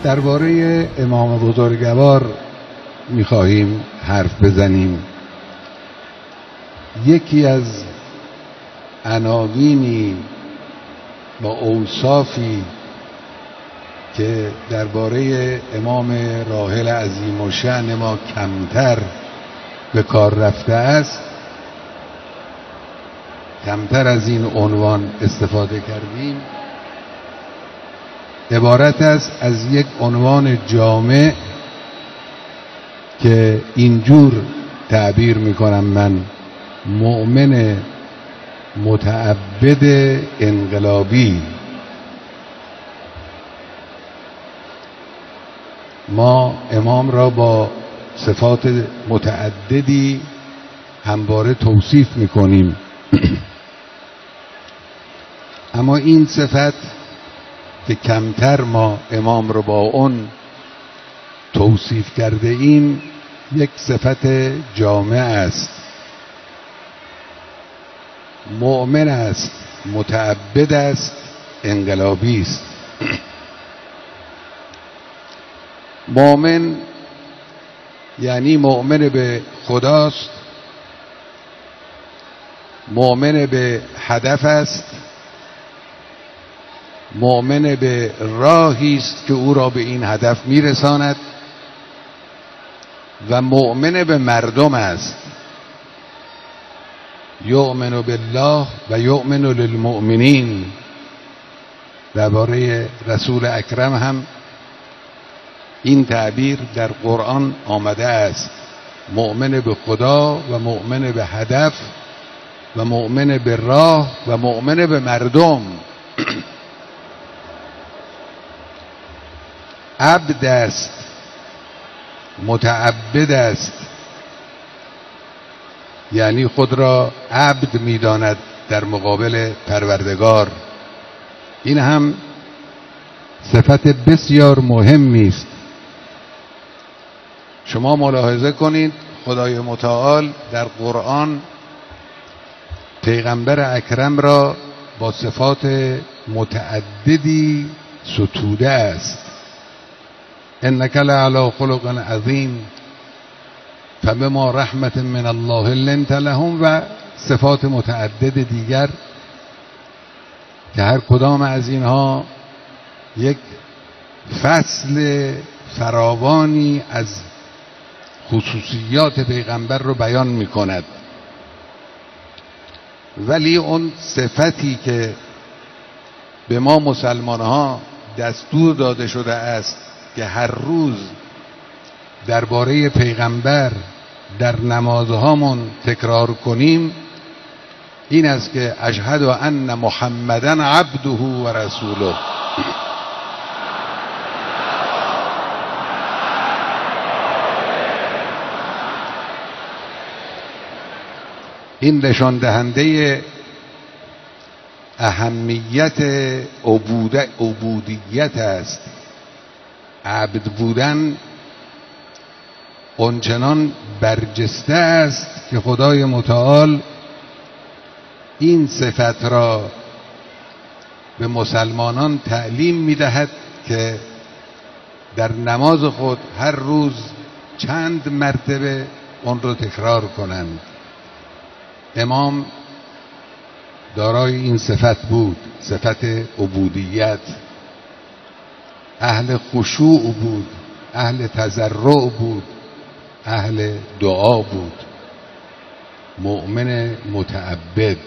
درباره امام بزرگوار می‌خواهیم حرف بزنیم. یکی از عناوینی با اوصافی که درباره امام راحل عظیم الشأن ما کمتر به کار رفته است، کمتر از این عنوان استفاده کردیم، عبارت است از یک عنوان جامع که اینجور تعبیر میکنم من: مؤمن متعبد انقلابی. ما امام را با صفات متعددی همواره توصیف میکنیم اما این صفت که کمتر ما امام را با اون توصیف کرده ایم یک صفت جامع است. مؤمن است، متعبد است، انقلابی است. مؤمن یعنی مؤمن به خداست، مؤمن به هدف است، مؤمن به راهی است که او را به این هدف میرساند و مؤمن به مردم است. یؤمن بالله و یؤمن للمؤمنین. درباره رسول اکرم هم این تعبیر در قرآن آمده است: مؤمن به خدا و مؤمن به هدف و مؤمن به راه و مؤمن به مردم. عبد است، متعبد است، یعنی خود را عبد می‌داند در مقابل پروردگار. این هم صفت بسیار مهمی است. شما ملاحظه کنید خدای متعال در قرآن پیغمبر اکرم را با صفات متعددی ستوده است. انک لعلی خلق عظیم فبما رحمت من الله لنت لهم و صفات متعدد دیگر که هر کدام از اینها یک فصل فراوانی از خصوصیات پیغمبر رو بیان می کند. ولی اون صفتی که به ما مسلمان ها دستور داده شده است که هر روز درباره پیغمبر در نمازهامون تکرار کنیم این است که اشهد ان محمدن عبده و رسوله. این نشان دهنده اهمیت عبودیت است. عبد بودن اونچنان برجسته است که خدای متعال این صفت را به مسلمانان تعلیم می‌دهد که در نماز خود هر روز چند مرتبه اون را تکرار کنند. امام دارای این صفت بود، صفت عبودیت. اهل خشوع بود، اهل تضرع بود، اهل دعا بود، مؤمن متعبد.